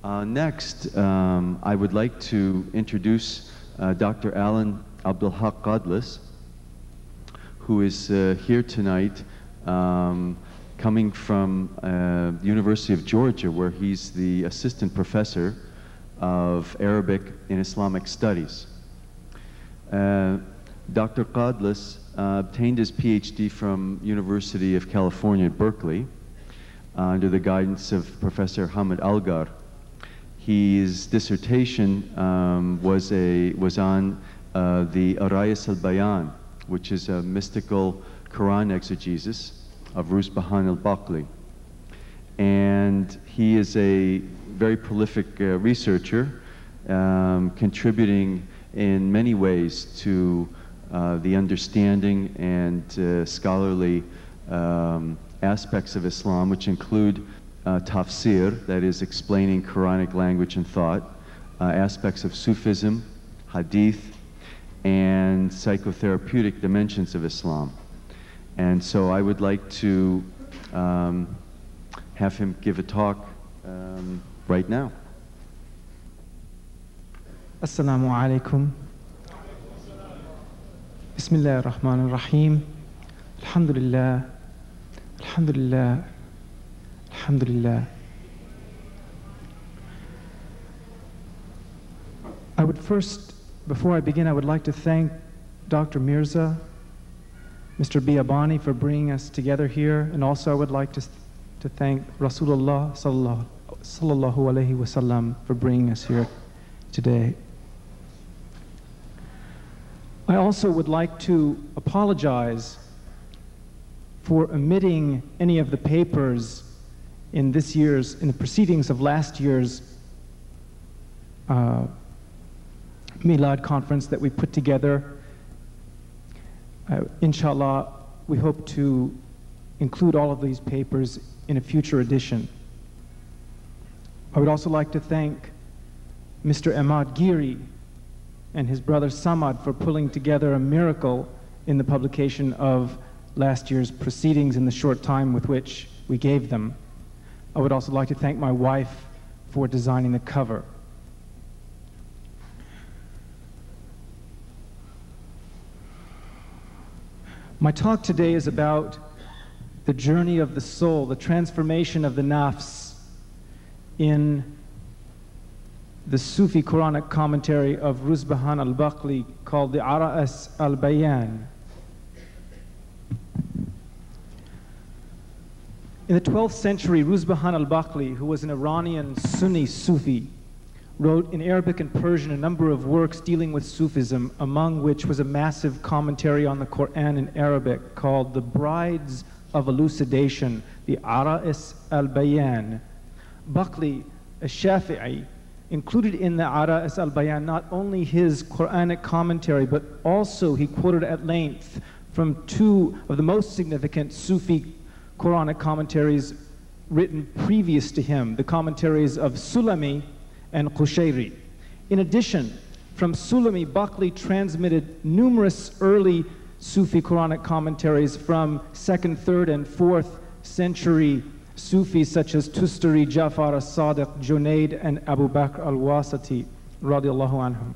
Next, I would like to introduce Dr. Abdal Godlas, who is here tonight, coming from the University of Georgia, where he's the assistant professor of Arabic and Islamic studies. Dr. Godlas obtained his PhD from University of California at Berkeley under the guidance of Professor Hamid Algar. His dissertation was on the Arayas al-Bayan, which is a mystical Quran exegesis of Rusbahan al-Baqli. And he is a very prolific researcher, contributing in many ways to the understanding and scholarly aspects of Islam, which include tafsir, that is explaining Quranic language and thought, aspects of Sufism, hadith, and psychotherapeutic dimensions of Islam. And so I would like to have him give a talk right now. Assalamu alaikum. Bismillah ar-Rahman ar-Rahim. Alhamdulillah. Alhamdulillah. Alhamdulillah. I would first, before I begin, I would like to thank Dr. Mirza, Mr. Biabani for bringing us together here, and also I would like to thank Rasulullah sallallahu alaihi wasallam for bringing us here today. I also would like to apologize for omitting any of the papers in the proceedings of last year's Milad conference that we put together. Inshallah, we hope to include all of these papers in a future edition. I would also like to thank Mr. Ahmad Giri and his brother Samad for pulling together a miracle in the publication of last year's proceedings in the short time with which we gave them. I would also like to thank my wife for designing the cover. My talk today is about the journey of the soul, the transformation of the nafs in the Sufi Quranic commentary of Rusbahan al-Baqli called the Ara'as al-Bayan. In the 12th century, Rusbahan al-Baqli, who was an Iranian Sunni Sufi, wrote in Arabic and Persian a number of works dealing with Sufism, among which was a massive commentary on the Quran in Arabic called The Brides of Elucidation, the Ara'is al-Bayan. Baqli, a Shafi'i, included in the Ara'is al-Bayan not only his Quranic commentary, but also he quoted at length from two of the most significant Sufi Quranic commentaries written previous to him, the commentaries of Sulami and Qushayri. In addition, from Sulami, Baqli transmitted numerous early Sufi Quranic commentaries from 2nd, 3rd, and 4th century Sufis such as Tustari, Jafar as-Sadiq, Junaid, and Abu Bakr al-Wasati, radiallahu anhum.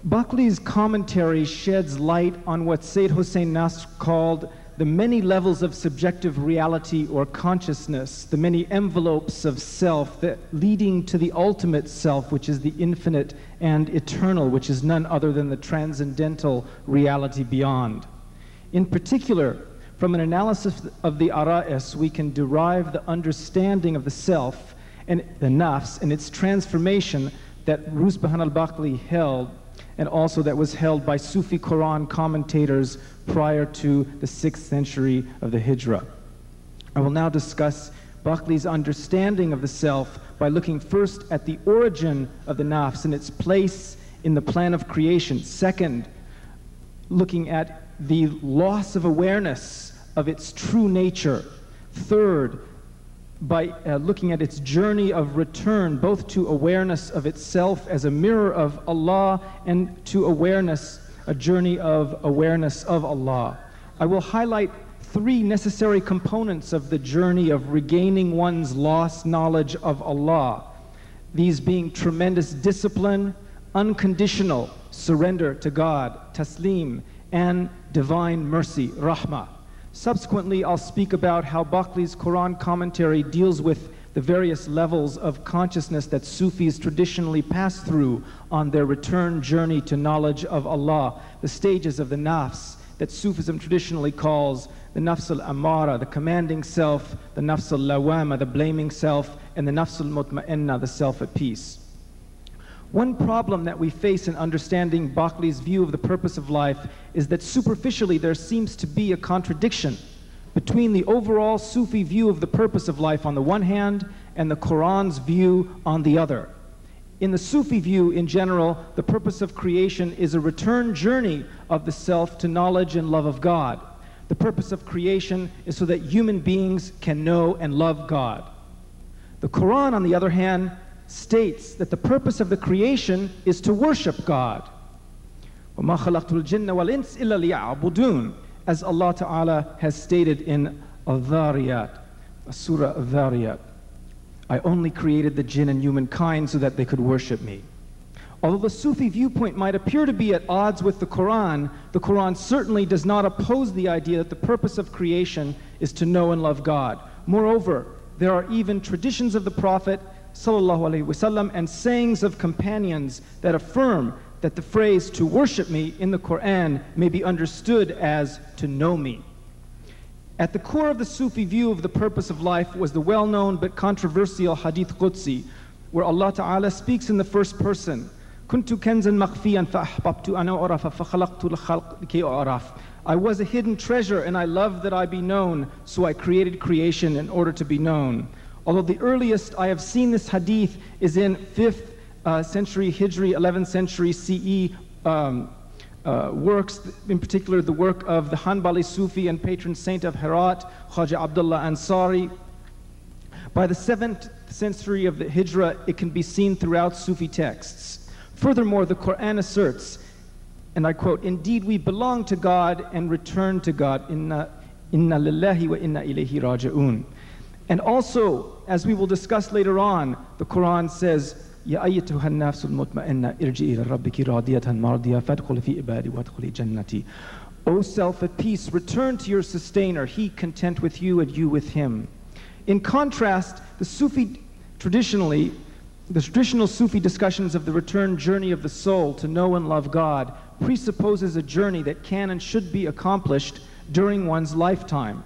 Baqli's commentary sheds light on what Sayyid Hussein Nasr called the many levels of subjective reality or consciousness, the many envelopes of self that leading to the ultimate self, which is the infinite and eternal, which is none other than the transcendental reality beyond. In particular, from an analysis of the Ara'is, we can derive the understanding of the self and the nafs and its transformation that Rusbahan al-Baqli held, and also that was held by Sufi Quran commentators prior to the 6th century of the Hijrah. I will now discuss Baqli's understanding of the self by looking first at the origin of the nafs and its place in the plan of creation. Second, looking at the loss of awareness of its true nature. Third, by looking at its journey of return, both to awareness of itself as a mirror of Allah and to awareness, a journey of awareness of Allah. I will highlight three necessary components of the journey of regaining one's lost knowledge of Allah, these being tremendous discipline, unconditional surrender to God, taslim, and divine mercy, rahmah. Subsequently, I'll speak about how Baqli's Quran commentary deals with the various levels of consciousness that Sufis traditionally pass through on their return journey to knowledge of Allah, the stages of the nafs that Sufism traditionally calls the nafs al-amara, the commanding self, the nafs al-lawama, the blaming self, and the nafs al-mutma'inna, the self at peace. One problem that we face in understanding Baqli's view of the purpose of life is that superficially there seems to be a contradiction between the overall Sufi view of the purpose of life on the one hand and the Quran's view on the other. In the Sufi view in general, the purpose of creation is a return journey of the self to knowledge and love of God. The purpose of creation is so that human beings can know and love God. The Quran, on the other hand, states that the purpose of the creation is to worship God. وَمَا خَلَقْتُ الْجِنَّ وَالْإِنسِ إِلَّا لِيَعْبُدُونَ, as Allah Ta'ala has stated in Al-Dhariyat, Surah Al-Dhariyat. I only created the jinn and humankind so that they could worship me. Although the Sufi viewpoint might appear to be at odds with the Quran certainly does not oppose the idea that the purpose of creation is to know and love God. Moreover, there are even traditions of the Prophet Sallallahu Alaihi Wasallam and sayings of companions that affirm that the phrase "to worship me" in the Quran may be understood as "to know me." At the core of the Sufi view of the purpose of life was the well-known but controversial Hadith Qudsi, where Allah Ta'ala speaks in the first person, "Kuntu kanzan makhfiyan fa'ahbabtu an u'rafa fakhalaqtu al-khalq likay u'raf." I was a hidden treasure and I loved that I be known, so I created creation in order to be known. Although the earliest I have seen this hadith is in 5th century Hijri, 11th century CE works, in particular the work of the Hanbali Sufi and patron saint of Herat, Dr.Abdal Ansari. By the 7th century of the Hijra, it can be seen throughout Sufi texts. Furthermore, the Quran asserts, and I quote, "Indeed we belong to God and return to God. Inna lillahi wa inna ilayhi raji'un." And also, as we will discuss later on, the Quran says, "Ya ayyatuha an-nafsul mutma'inna irji'i ila rabbiki radiyatan mardiya fadkhuli fi ibadi wadkhuli jannati." O self at peace, return to your sustainer, he content with you and you with him. In contrast, the traditional Sufi discussions of the return journey of the soul to know and love God presupposes a journey that can and should be accomplished during one's lifetime.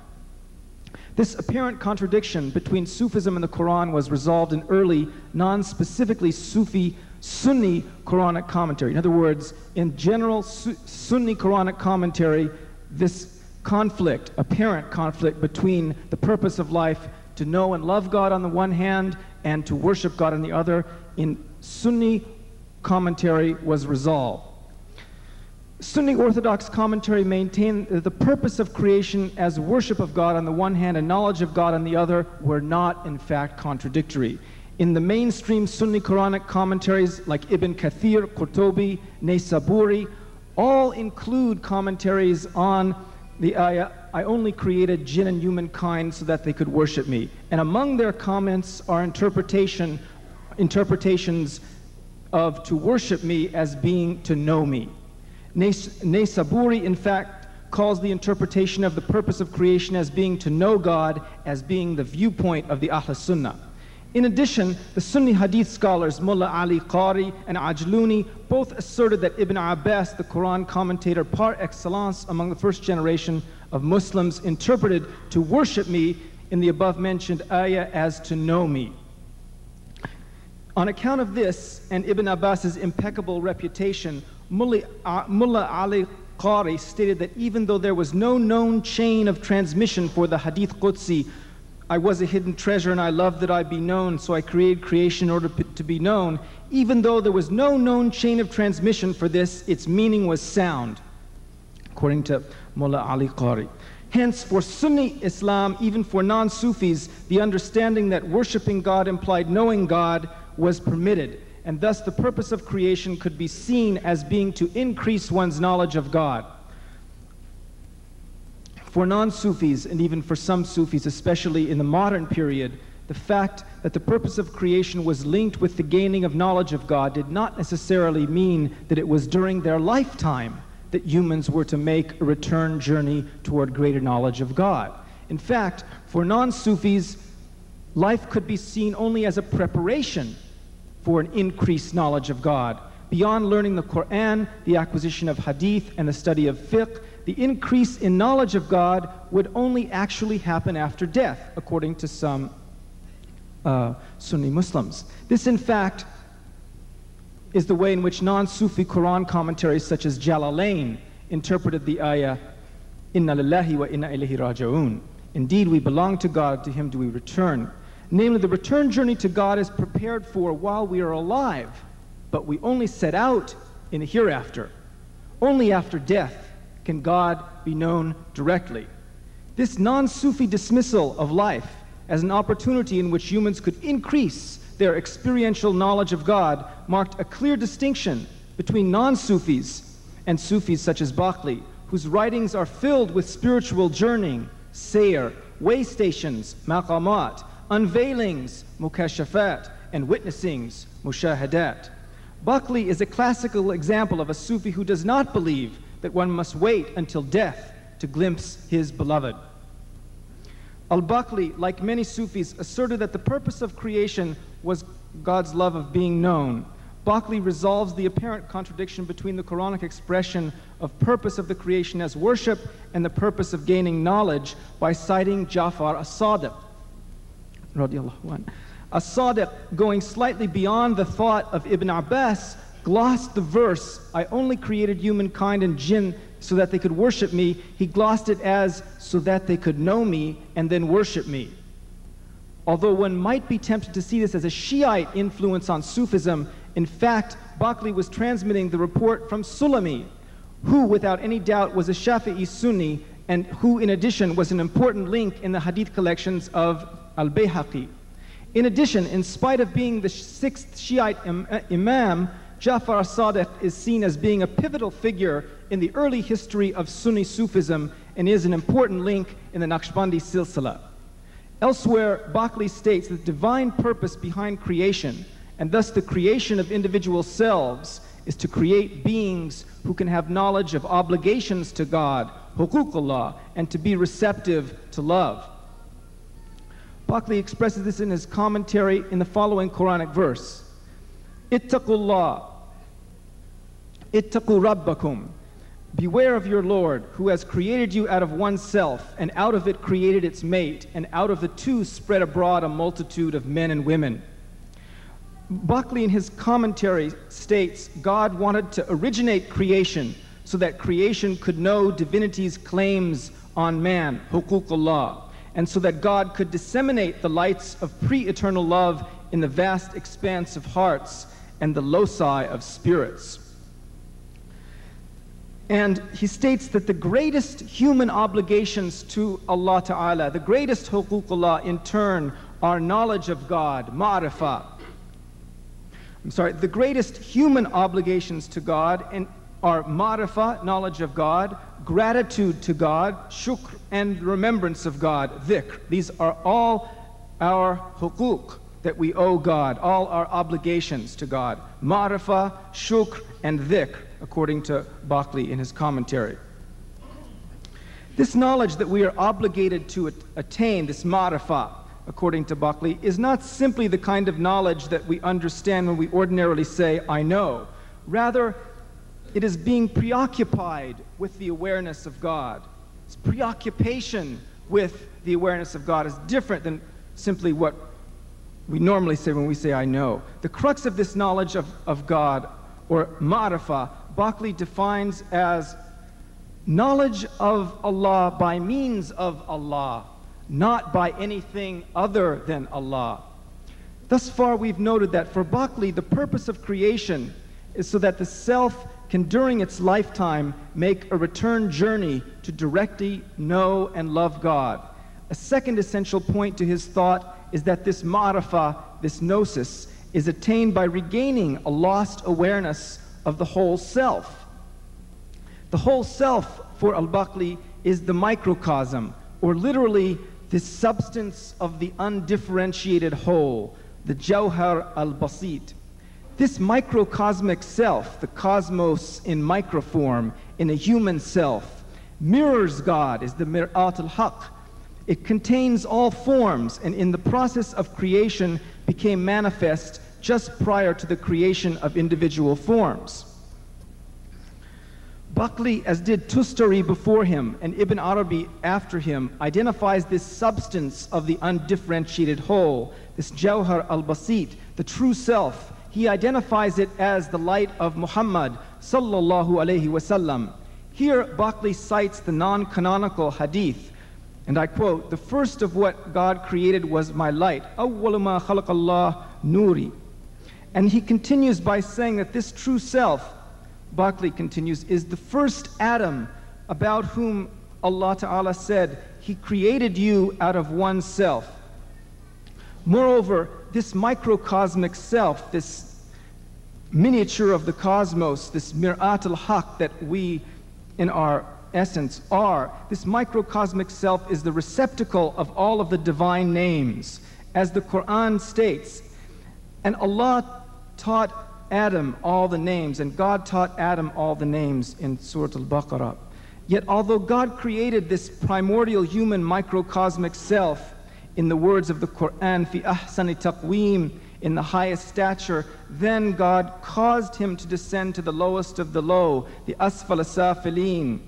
This apparent contradiction between Sufism and the Quran was resolved in early, non-specifically Sufi Sunni Quranic commentary. In other words, in general Sunni Quranic commentary, this conflict, apparent conflict between the purpose of life to know and love God on the one hand and to worship God on the other, in Sunni commentary was resolved. Sunni Orthodox commentary maintained that the purpose of creation as worship of God on the one hand and knowledge of God on the other were not in fact contradictory. In the mainstream Sunni Quranic commentaries like Ibn Kathir, Qurtubi, Naysaburi, all include commentaries on the ayah, "I only created jinn and humankind so that they could worship me." And among their comments are interpretations of "to worship me" as being "to know me." Naysaburi, in fact, calls the interpretation of the purpose of creation as being to know God as being the viewpoint of the Ahl Sunnah. In addition, the Sunni Hadith scholars Mullah Ali Qari and Ajluni both asserted that Ibn Abbas, the Quran commentator par excellence among the first generation of Muslims, interpreted "to worship me" in the above mentioned ayah as "to know me." On account of this and Ibn Abbas's impeccable reputation, Mullah Ali Qari stated that even though there was no known chain of transmission for the Hadith Qudsi, "I was a hidden treasure and I loved that I be known, so I created creation in order to be known," even though there was no known chain of transmission for this, its meaning was sound, according to Mullah Ali Qari. Hence, for Sunni Islam, even for non-Sufis, the understanding that worshiping God implied knowing God was permitted, and thus the purpose of creation could be seen as being to increase one's knowledge of God. For non-Sufis, and even for some Sufis, especially in the modern period, the fact that the purpose of creation was linked with the gaining of knowledge of God did not necessarily mean that it was during their lifetime that humans were to make a return journey toward greater knowledge of God. In fact, for non-Sufis, life could be seen only as a preparation for an increased knowledge of God. Beyond learning the Quran, the acquisition of hadith, and the study of fiqh, the increase in knowledge of God would only actually happen after death, according to some Sunni Muslims. This, in fact, is the way in which non-Sufi Quran commentaries such as Jalalain interpreted the ayah, Inna lillahi wa inna ilayhi raji'un. Indeed, we belong to God, to Him do we return. Namely, the return journey to God is prepared for while we are alive, but we only set out in the hereafter. Only after death can God be known directly. This non-Sufi dismissal of life as an opportunity in which humans could increase their experiential knowledge of God marked a clear distinction between non-Sufis and Sufis such as Baqli, whose writings are filled with spiritual journeying, sayr, way stations, maqamat, unveilings, mukashafat, and witnessings, mushahadat. Baqli is a classical example of a Sufi who does not believe that one must wait until death to glimpse his beloved. Al-Baqli, like many Sufis, asserted that the purpose of creation was God's love of being known. Baqli resolves the apparent contradiction between the Quranic expression of purpose of the creation as worship and the purpose of gaining knowledge by citing Ja'far as-Sadiq, radiyallahu anhu. As-Sadiq, going slightly beyond the thought of Ibn Abbas, glossed the verse, I only created humankind and jinn so that they could worship me. He glossed it as, so that they could know me and then worship me. Although one might be tempted to see this as a Shiite influence on Sufism, in fact, Baqli was transmitting the report from Sulami, who without any doubt was a Shafi'i Sunni, and who in addition was an important link in the hadith collections of Al-Bayhaqi. In addition, in spite of being the sixth Shiite Imam, Ja'far as-Sadiq is seen as being a pivotal figure in the early history of Sunni Sufism and is an important link in the Naqshbandi Silsila. Elsewhere, Baqli states that the divine purpose behind creation, and thus the creation of individual selves, is to create beings who can have knowledge of obligations to God, huququllah, and to be receptive to love. Baqli expresses this in his commentary in the following Quranic verse. Ittaqullah, ittaqu rabbakum. Beware of your Lord, who has created you out of oneself, and out of it created its mate, and out of the two spread abroad a multitude of men and women. Baqli in his commentary states God wanted to originate creation so that creation could know divinity's claims on man, huququllah, and so that God could disseminate the lights of pre-eternal love in the vast expanse of hearts and the loci of spirits. And he states that the greatest human obligations to Allah Ta'ala, the greatest huququllah in turn, are knowledge of God, ma'rifah. The greatest human obligations to God are ma'rifah, knowledge of God, gratitude to God, shukr, and remembrance of God, dhikr. These are all our huquq that we owe God, all our obligations to God. Ma'rifah, shukr, and dhikr, according to Baqli in his commentary. This knowledge that we are obligated to attain, this ma'rifah, according to Baqli, is not simply the kind of knowledge that we understand when we ordinarily say, I know. Rather, it is being preoccupied with the awareness of God. It's preoccupation with the awareness of God is different than simply what we normally say when we say, I know. The crux of this knowledge of God, or ma'rifah, Baqli defines as knowledge of Allah by means of Allah, not by anything other than Allah. Thus far we've noted that for Baqli, the purpose of creation is so that the self can during its lifetime make a return journey to directly know and love God. A second essential point to his thought is that this ma'rifah, this gnosis, is attained by regaining a lost awareness of the whole self. The whole self for al-Baqli is the microcosm, or literally this substance of the undifferentiated whole, the Jawhar al-Basit. This microcosmic self, the cosmos in microform, in a human self, mirrors God, is the Mir'at al-Haqq. It contains all forms, and in the process of creation became manifest just prior to the creation of individual forms. Baqli, as did Tustari before him and Ibn Arabi after him, identifies this substance of the undifferentiated whole, this Jawhar al-Basit, the true self. He identifies it as the light of Muhammad sallallahu alayhi wasallam. Here Baqli cites the non-canonical hadith, and I quote, "The first of what God created was my light. Awwalu ma khalaqa Allah nuri." And he continues by saying that this true self, Baqli continues, is the first Adam about whom Allah Ta'ala said, He created you out of one self. Moreover, this microcosmic self, this miniature of the cosmos, this Mir'at al-Haqq that we in our essence are, this microcosmic self is the receptacle of all of the divine names. As the Quran states, and Allah taught Adam all the names, and God taught Adam all the names in Surah Al-Baqarah. Yet although God created this primordial human microcosmic self in the words of the Quran, fi ahsani taqweem, in the highest stature, then God caused him to descend to the lowest of the low, the asfal safilin.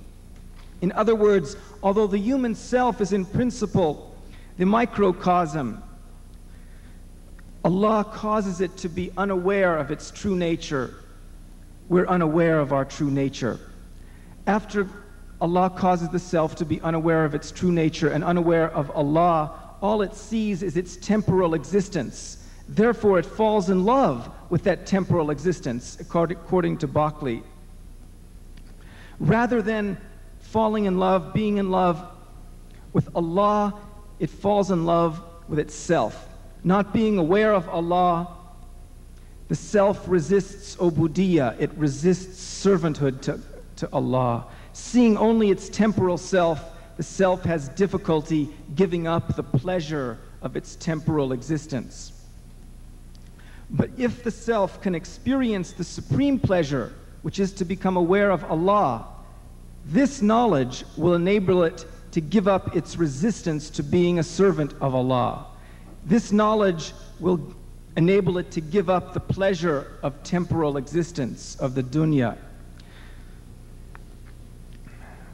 In other words, although the human self is in principle the microcosm, Allah causes it to be unaware of its true nature. We're unaware of our true nature. After Allah causes the self to be unaware of its true nature and unaware of Allah, all it sees is its temporal existence. Therefore, it falls in love with that temporal existence, according to Baqli. Rather than falling in love, being in love with Allah, it falls in love with itself. Not being aware of Allah, the self resists ubudiyya, it resists servanthood to Allah. Seeing only its temporal self, the self has difficulty giving up the pleasure of its temporal existence. But if the self can experience the supreme pleasure, which is to become aware of Allah, this knowledge will enable it to give up its resistance to being a servant of Allah. This knowledge will enable it to give up the pleasure of temporal existence, of the dunya.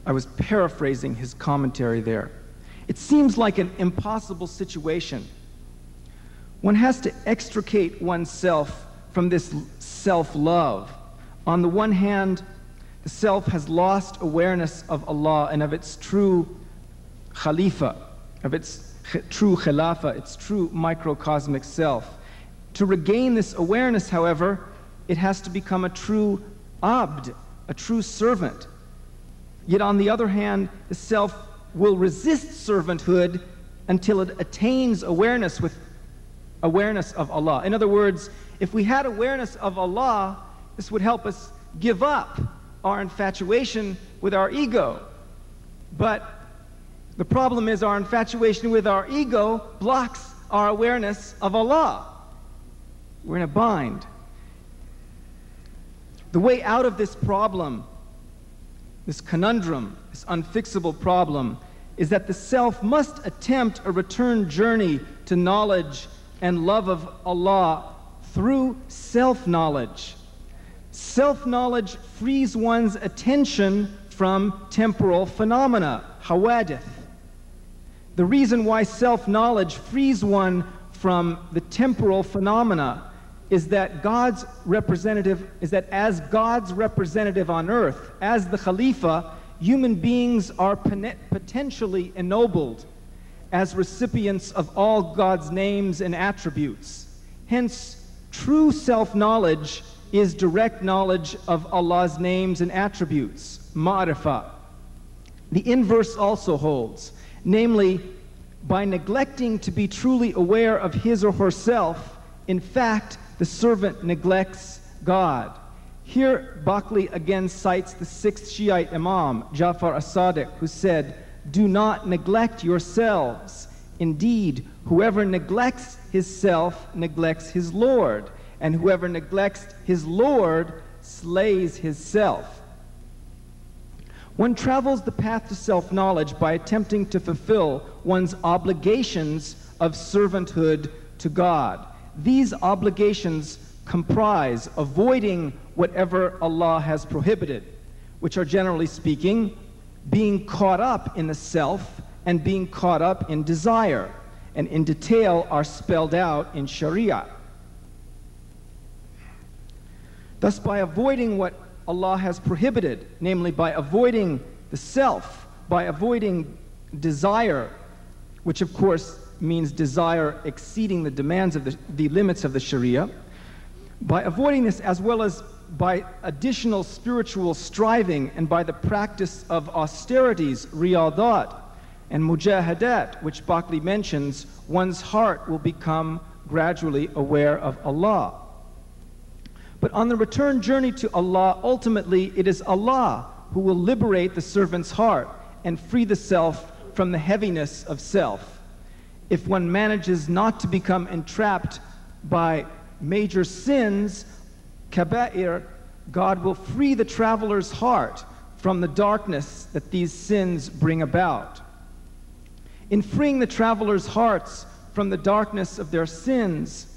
I was paraphrasing his commentary there. It seems like an impossible situation. One has to extricate oneself from this self-love. On the one hand, the self has lost awareness of Allah and of its true khalifa, of its true khilafah, its true microcosmic self. To regain this awareness, however, it has to become a true abd, a true servant. Yet on the other hand, the self will resist servanthood until it attains awareness with awareness of Allah. In other words, if we had awareness of Allah, this would help us give up our infatuation with our ego. But the problem is our infatuation with our ego blocks our awareness of Allah. We're in a bind. The way out of this problem, this conundrum, this unfixable problem, is that the self must attempt a return journey to knowledge and love of Allah through self-knowledge. Self-knowledge frees one's attention from temporal phenomena, hawadith. The reason why self-knowledge frees one from the temporal phenomena is that as God's representative on earth, as the Khalifa, human beings are potentially ennobled as recipients of all God's names and attributes. Hence, true self-knowledge is direct knowledge of Allah's names and attributes, ma'rifah. The inverse also holds, namely, by neglecting to be truly aware of his or herself, in fact, the servant neglects God. Here, Baqli again cites the 6th Shiite Imam, Ja'far as-Sadiq, who said, "Do not neglect yourselves. Indeed, whoever neglects his self neglects his Lord, and whoever neglects his Lord slays his self." One travels the path to self-knowledge by attempting to fulfill one's obligations of servanthood to God. These obligations comprise avoiding whatever Allah has prohibited, which are, generally speaking, being caught up in the self and being caught up in desire, and in detail are spelled out in Sharia. Thus, by avoiding what Allah has prohibited, namely by avoiding the self, by avoiding desire, which of course means desire exceeding the demands of the limits of the Sharia, by avoiding this, as well as by additional spiritual striving and by the practice of austerities, riyadat, and mujahadat, which Baqli mentions, one's heart will become gradually aware of Allah. But on the return journey to Allah, ultimately it is Allah who will liberate the servant's heart and free the self from the heaviness of self. If one manages not to become entrapped by major sins, kaba'ir, God will free the traveler's heart from the darkness that these sins bring about. In freeing the traveler's hearts from the darkness of their sins,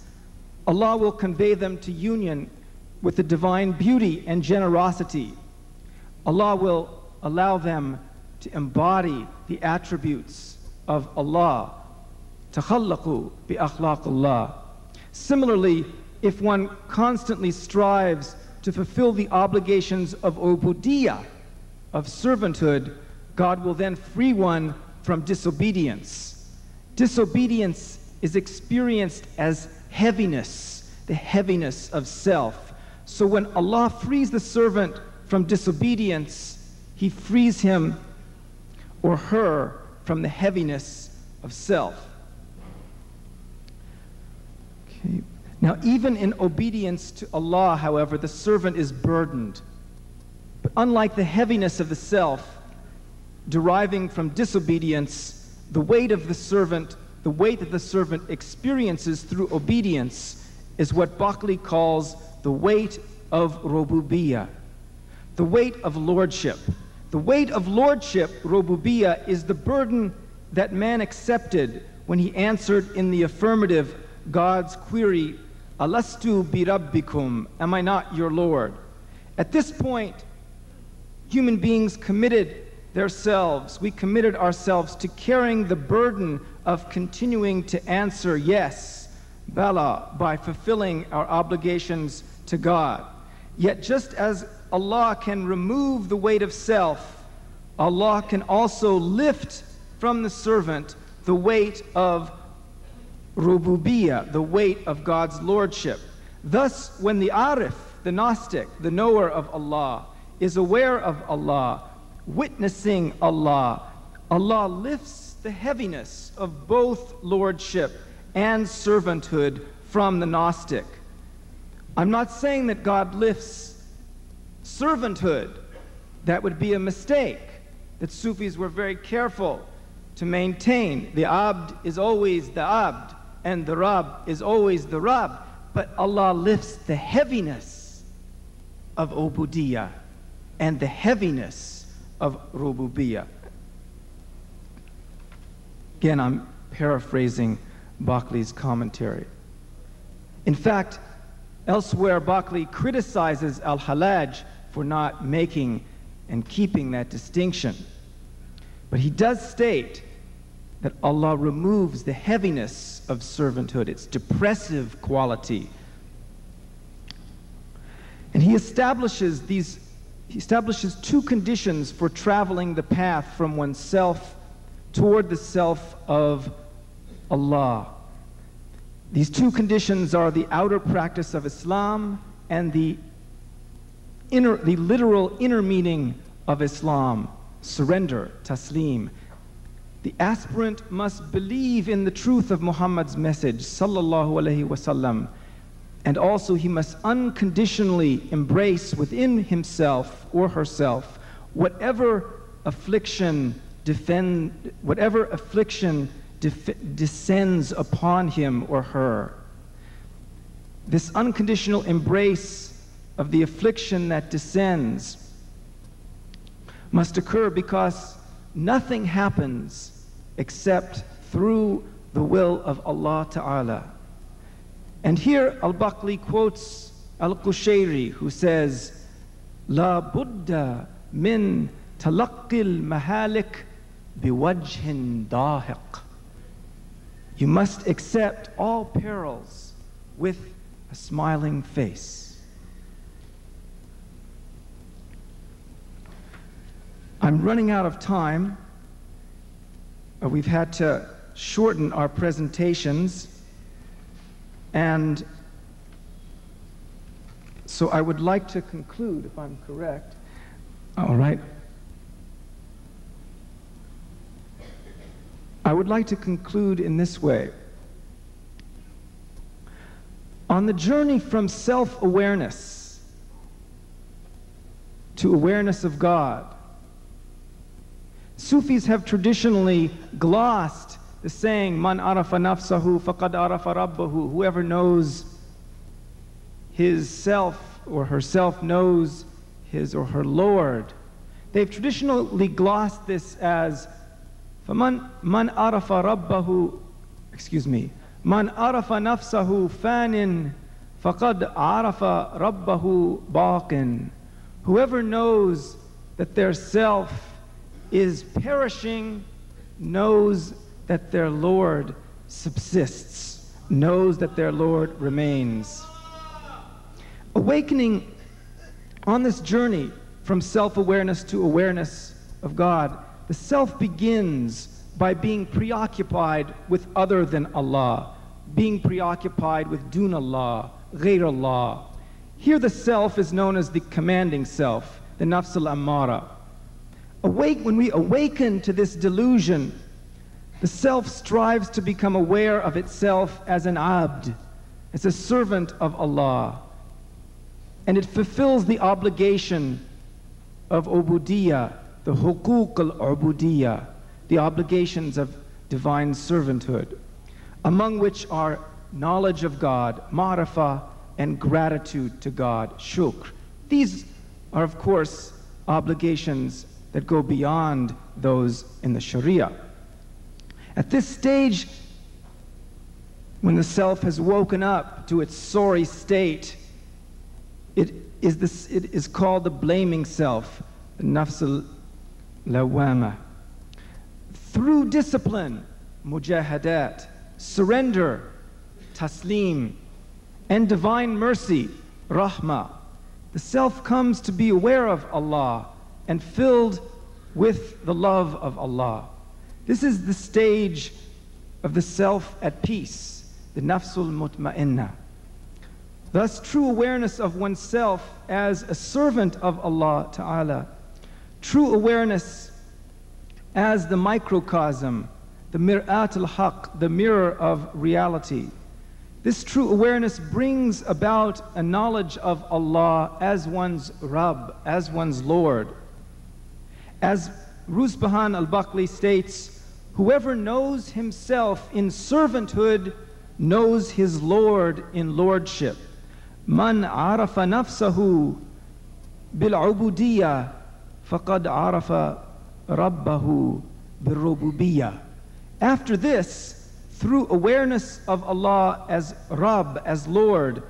Allah will convey them to union with the divine beauty and generosity. Allah will allow them to embody the attributes of Allah. تَخَلَّقُوا بِأَخْلَاقِ اللَّهِ. Similarly, if one constantly strives to fulfill the obligations of ubudiyah, of servanthood, God will then free one from disobedience. Disobedience is experienced as heaviness, the heaviness of self. So when Allah frees the servant from disobedience, He frees him or her from the heaviness of self. Okay. Now, even in obedience to Allah, however, the servant is burdened. But unlike the heaviness of the self deriving from disobedience, the weight of the servant, the weight that the servant experiences through obedience, is what Baqli calls the weight of rububiyyah, the weight of lordship. The weight of lordship, rububiyyah, is the burden that man accepted when he answered in the affirmative God's query, Alastu bi rabbikum, am I not your Lord? At this point, human beings committed themselves, we committed ourselves to carrying the burden of continuing to answer yes, Bala, by fulfilling our obligations to God. Yet just as Allah can remove the weight of self, Allah can also lift from the servant the weight of rububiyyah, the weight of God's lordship. Thus, when the arif, the Gnostic, the knower of Allah, is aware of Allah, witnessing Allah, Allah lifts the heaviness of both lordship and servanthood from the Gnostic. I'm not saying that God lifts servanthood. That would be a mistake that Sufis were very careful to maintain. The abd is always the abd, and the Rabb is always the Rabb. But Allah lifts the heaviness of ubudiyyah and the heaviness of rububiyyah. Again, I'm paraphrasing Baqli's commentary. In fact, elsewhere, Baqli criticizes Al-Hallaj for not making and keeping that distinction. But he does state that Allah removes the heaviness of servanthood, its depressive quality. And he establishes two conditions for traveling the path from oneself toward the self of Allah. These two conditions are the outer practice of Islam and the literal inner meaning of Islam, surrender, taslim. The aspirant must believe in the truth of Muhammad's message, sallallahu alaihi wasallam, And also he must unconditionally embrace within himself or herself whatever affliction descends upon him or her. This unconditional embrace of the affliction that descends must occur because nothing happens except through the will of Allah Ta'ala. And here Al-Baqli quotes Al-Qushayri, who says, La Buddha min talaqqil mahalik biwajhin dahiq. You must accept all perils with a smiling face. I'm running out of time. We've had to shorten our presentations, and so I would like to conclude, if I'm correct. All right. I would like to conclude in this way. On the journey from self-awareness to awareness of God, Sufis have traditionally glossed the saying, Man arafa nafsahu faqad arafa rabbahu. Whoever knows his self or herself knows his or her Lord. They've traditionally glossed this as, man arafa rabbahu, man arafa nafsahu fanin faqad arafa rabbahu baqin. Whoever knows that their self is perishing knows that their Lord subsists, knows that their Lord remains. Awakening on this journey from self-awareness to awareness of God, the self begins by being preoccupied with other than Allah, being preoccupied with dun Allah, ghayr Allah. Here the self is known as the commanding self, the nafs al-ammara. When we awaken to this delusion, the self strives to become aware of itself as an abd, as a servant of Allah. And it fulfills the obligation of ubudiyya, the huquq al-ubudiyya, the obligations of divine servanthood, among which are knowledge of God, ma'rifah, and gratitude to God, shukr. These are, of course, obligations that go beyond those in the Sharia. At this stage, when the self has woken up to its sorry state, it is called the blaming self, the nafs al-lawama. Through discipline, mujahadat, surrender, taslim, and divine mercy, rahmah, the self comes to be aware of Allah and filled with the love of Allah. This is the stage of the self at peace, the nafsul mutma'inna. Thus, true awareness of oneself as a servant of Allah Ta'ala, true awareness as the microcosm, the mir'at al-haqq, the mirror of reality. This true awareness brings about a knowledge of Allah as one's Rabb, as one's Lord. As Ruzbahan al-Baqli states, whoever knows himself in servanthood knows his Lord in lordship. Man arafa nafsahu bil-ubudiyya faqad arafa rabbahu bil-rububiyya. After this, through awareness of Allah as Rabb, as Lord,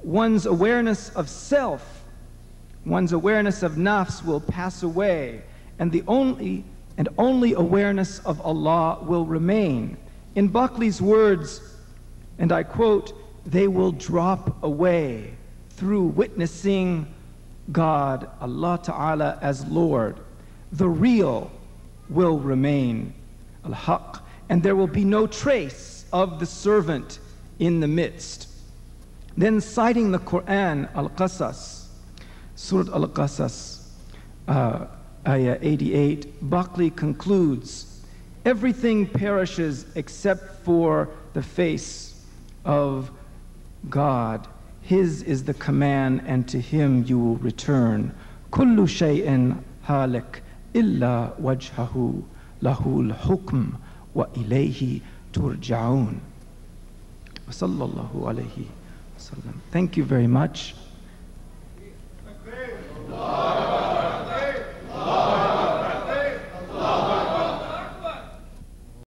one's awareness of self, one's awareness of nafs will pass away, and the only awareness of Allah will remain. In Baqli's words, and I quote, they will drop away through witnessing God, Allah Ta'ala, as Lord. The real will remain, al-Haqq, and there will be no trace of the servant in the midst. Then citing the Quran, Al-Qasas, Surah Al-Qasas, Ayah 88, Baqli concludes, everything perishes except for the face of God, His is the command, and to Him you will return. كل شيء هالك إلا وجهه له الحكم وإليه ترجعون. وصلى الله عليه وسلم. Thank you very much.